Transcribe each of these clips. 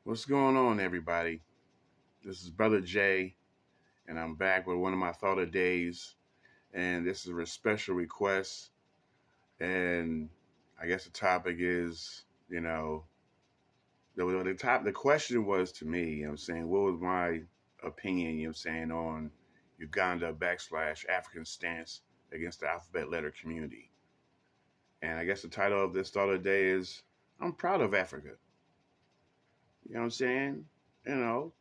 What's going on, everybody? This is Brother Jay, and I'm back with one of my thought of days. And this is a special request. And I guess the topic is, the question was to me, what was my opinion, on Uganda backslash African stance against the alphabet letter community. And I guess the title of this thought of the day is, I'm proud of Africa. You know what I'm saying? You know,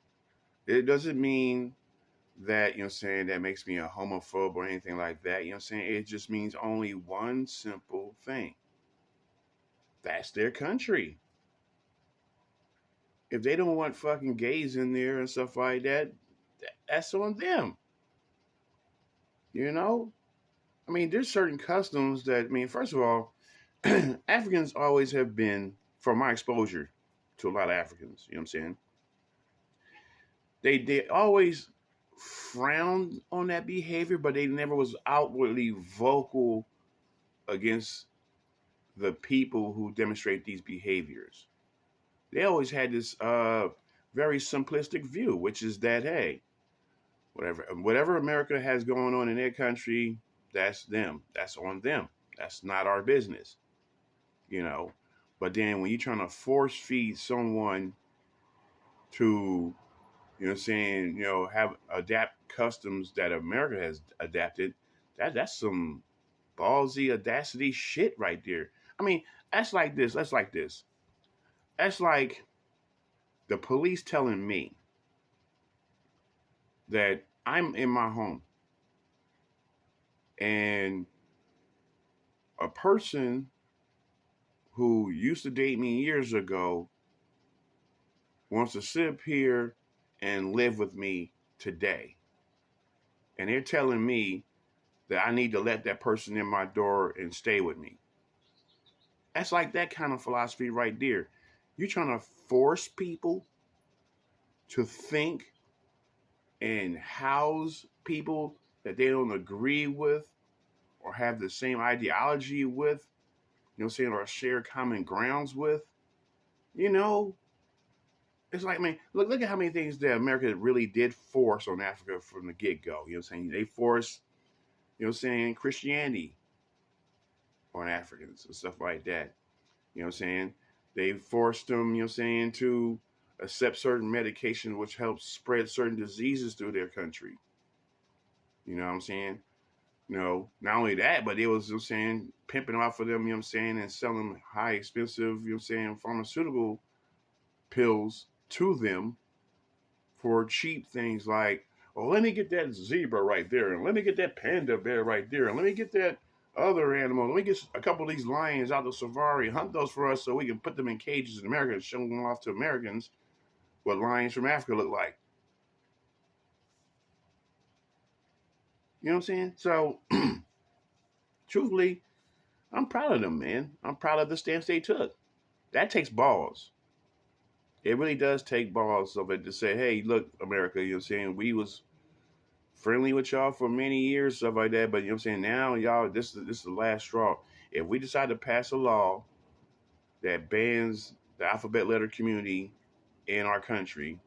it doesn't mean that, that makes me a homophobe or anything like that. It just means only one simple thing. That's their country. If they don't want fucking gays in there and stuff like that, that's on them. You know? There's certain customs that, first of all, Africans always have been, from my exposure to a lot of Africans, you know what I'm saying? They always frowned on that behavior, but they never was outwardly vocal against the people who demonstrate these behaviors. They always had this very simplistic view, which is that, hey, whatever America has going on in their country, that's them. That's on them. That's not our business. But then when you're trying to force feed someone to, have adapt customs that America has adapted, that's some ballsy audacity shit right there. That's like this. That's like this. That's like the police telling me that I'm in my home and a person who used to date me years ago wants to sit up here and live with me today. And they're telling me that I need to let that person in my door and stay with me. That's like that kind of philosophy right there. You're trying to force people to think and house people that they don't agree with or have the same ideology with, or share common grounds with. It's like, look at how many things that America really did force on Africa from the get-go. They forced, Christianity on Africans and stuff like that. They forced them, to accept certain medication which helps spread certain diseases through their country. Not only that, but it was, pimping them out for them, and selling them high expensive, pharmaceutical pills to them for cheap things like, oh, let me get that zebra right there, and let me get that panda bear right there, and let me get that other animal. Let me get a couple of these lions out the safari, hunt those for us so we can put them in cages in America and show them off to Americans what lions from Africa look like. You know what I'm saying? So, truthfully, I'm proud of them, man. I'm proud of the stance they took. That takes balls. It really does take balls of it to say, hey, look, America, we was friendly with y'all for many years, stuff like that. But now y'all, this is the last straw. If we decide to pass a law that bans the alphabet letter community in our country,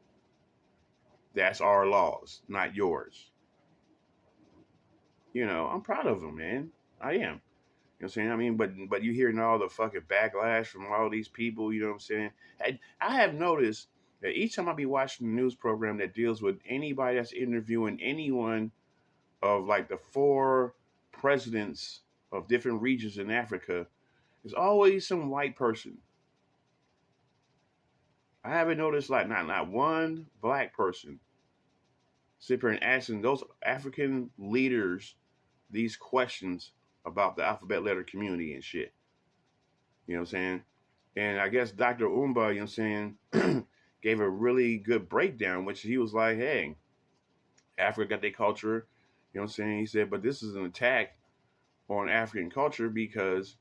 that's our laws, not yours. I'm proud of them, man. I am. You know what I'm saying? But you hearing all the fucking backlash from all these people, you know what I'm saying? I have noticed that each time I be watching a news program that deals with anybody that's interviewing anyone of like the 4 presidents of different regions in Africa, there's always some white person. I haven't noticed like not one black person sit here and asking those African leaders these questions about the alphabet letter community and shit. You know what I'm saying? And I guess Dr. Umba, gave a really good breakdown, which he was like, hey, Africa got their culture. You know what I'm saying? He said, but this is an attack on African culture because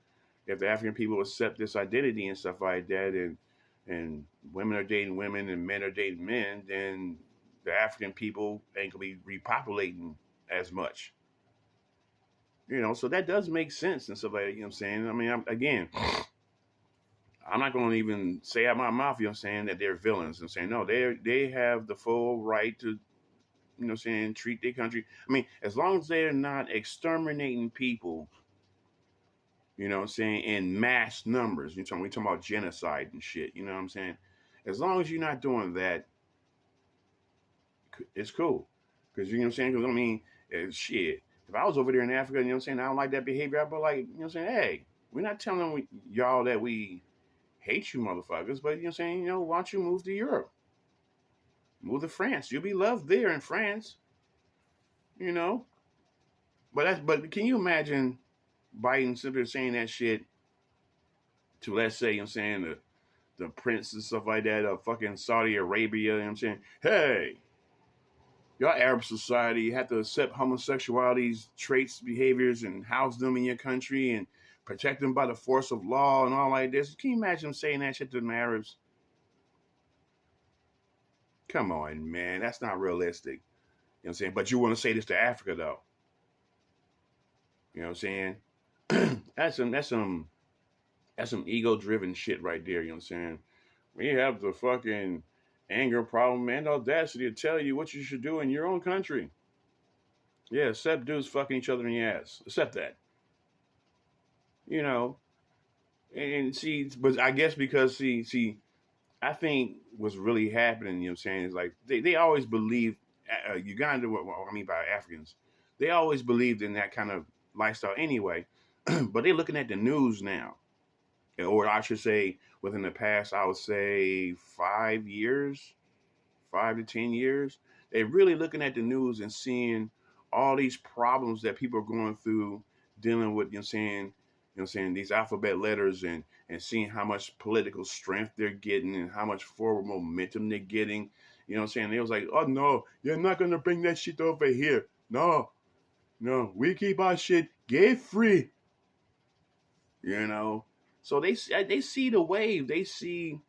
if the African people accept this identity and stuff like that, and women are dating women and men are dating men, then the African people ain't gonna be repopulating as much. So that does make sense and stuff like that. You know what I'm saying? I'm not going to even say out my mouth, you know what I'm saying, that they're villains. I'm saying, no, they have the full right to, you know what I'm saying, treat their country. I mean, as long as they're not exterminating people, you know what I'm saying, in mass numbers. We talking about genocide and shit, you know what I'm saying? As long as you're not doing that, it's cool. Because, you know what I'm saying? Because, I mean, shit, if I was over there in Africa, you know what I'm saying, I don't like that behavior, I'd be like, you know what I'm saying, hey, we're not telling y'all that we hate you motherfuckers, but, you know what I'm saying, why don't you move to Europe? Move to France. You'll be loved there in France, you know? But can you imagine Biden simply saying that shit to, let's say, you know what I'm saying, the prince and stuff like that of fucking Saudi Arabia, you know what I'm saying? Hey, your Arab society have to accept homosexuality's traits, behaviors, and house them in your country and protect them by the force of law and all like this. Can you imagine them saying that shit to the Arabs? Come on, man. That's not realistic. You know what I'm saying? But you want to say this to Africa, though. You know what I'm saying? That's some ego-driven shit right there. You know what I'm saying? We have the fucking anger problem and audacity to tell you what you should do in your own country. Yeah, accept dudes fucking each other in the ass. Accept that. You know, and see, but I guess because I think what's really happening, you know what I'm saying, is like they always believe Uganda, what I mean by Africans, they always believed in that kind of lifestyle anyway, but they're looking at the news now, or I should say, within the past, I would say 5 years, 5 to 10 years, they're really looking at the news and seeing all these problems that people are going through, dealing with, you know what I'm saying, these alphabet letters and seeing how much political strength they're getting and how much forward momentum they're getting. You know what I'm saying? They was like, oh no, you're not gonna bring that shit over here. No, we keep our shit gay free. You know? So they see the wave. They see, you know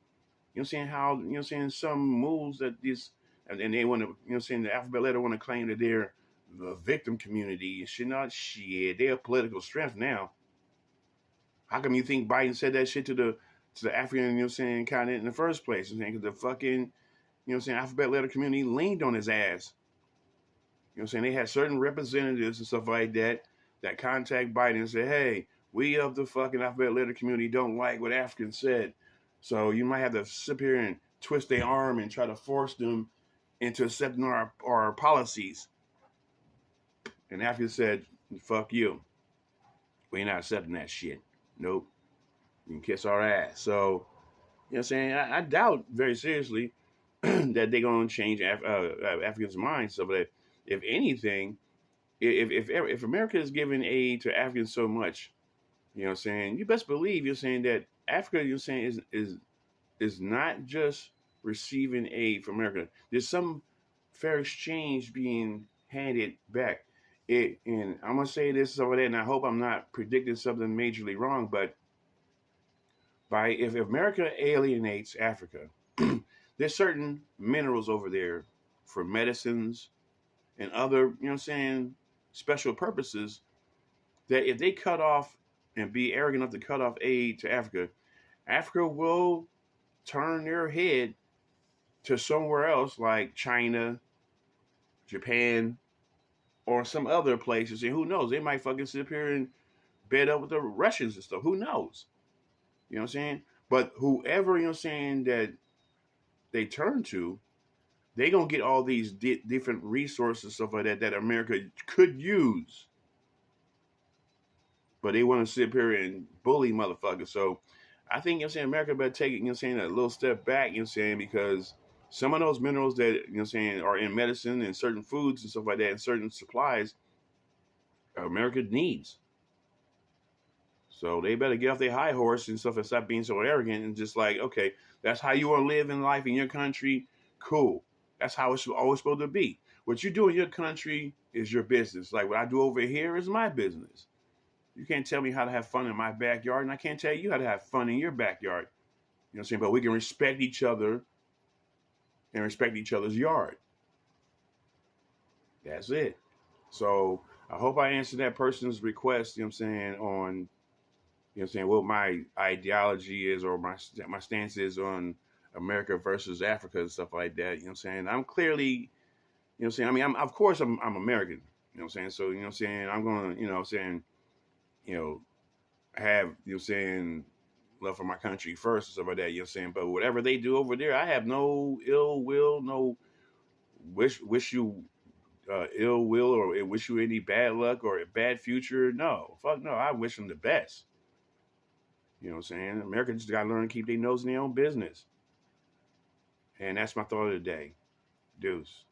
what I'm saying, how, you know what I'm saying, some moves that this, and they want to, you know what I'm saying, the alphabet letter want to claim that they're the victim community. Shit, not shit. They're political strength now. How come you think Biden said that shit to the African, you know what I'm saying, continent in the first place? You know, because the fucking, you know what I'm saying, alphabet letter community leaned on his ass. You know what I'm saying? They had certain representatives and stuff like that contact Biden and say, hey, we of the fucking alphabet letter community don't like what Africans said. So you might have to sit here and twist their arm and try to force them into accepting our policies. And Africans said, fuck you. We ain't not accepting that shit. Nope. You can kiss our ass. So, you know what I'm saying? I doubt very seriously that they're going to change Africans' minds. So that, if anything, if America is giving aid to Africans so much, you know what I'm saying, you best believe you're saying that Africa, you're saying, is not just receiving aid from America. There's some fair exchange being handed back. And I'm gonna say this over there, and I hope I'm not predicting something majorly wrong, but if America alienates Africa, there's certain minerals over there for medicines and other, you know what I'm saying, special purposes, that if they cut off and be arrogant enough to cut off aid to Africa, Africa will turn their head to somewhere else like China, Japan, or some other places. And who knows? They might fucking sit up here and bed up with the Russians and stuff. Who knows? You know what I'm saying? But whoever, you know what I'm saying, that they turn to, they going to get all these different resources, stuff like that America could use. But they want to sit here and bully motherfuckers. So I think, you know what I'm saying, America better take it, you know what I'm saying, a little step back, you know what I'm saying, because some of those minerals that, you know what I'm saying, are in medicine and certain foods and stuff like that and certain supplies, America needs. So they better get off their high horse and stuff and stop being so arrogant and just like, okay, that's how you want to live in life in your country. Cool. That's how it's always supposed to be. What you do in your country is your business. Like what I do over here is my business. You can't tell me how to have fun in my backyard, and I can't tell you how to have fun in your backyard. You know what I'm saying? But we can respect each other and respect each other's yard. That's it. So I hope I answered that person's request, you know what I'm saying, on You know what I'm saying? What my ideology is or my stance is on America versus Africa and stuff like that. You know what I'm saying? I'm clearly, you know what I'm saying? I mean, of course I'm American. You know what I'm saying? So, you know what I'm saying? I'm going to, you know what I'm saying, you know, have, you know what I'm saying, love for my country first and stuff like that. You know what I'm saying? But whatever they do over there, I have no ill will, no wish you ill will or wish you any bad luck or a bad future. No, fuck no. I wish them the best. You know what I'm saying? Americans just got to learn to keep their nose in their own business. And that's my thought of the day. Deuce.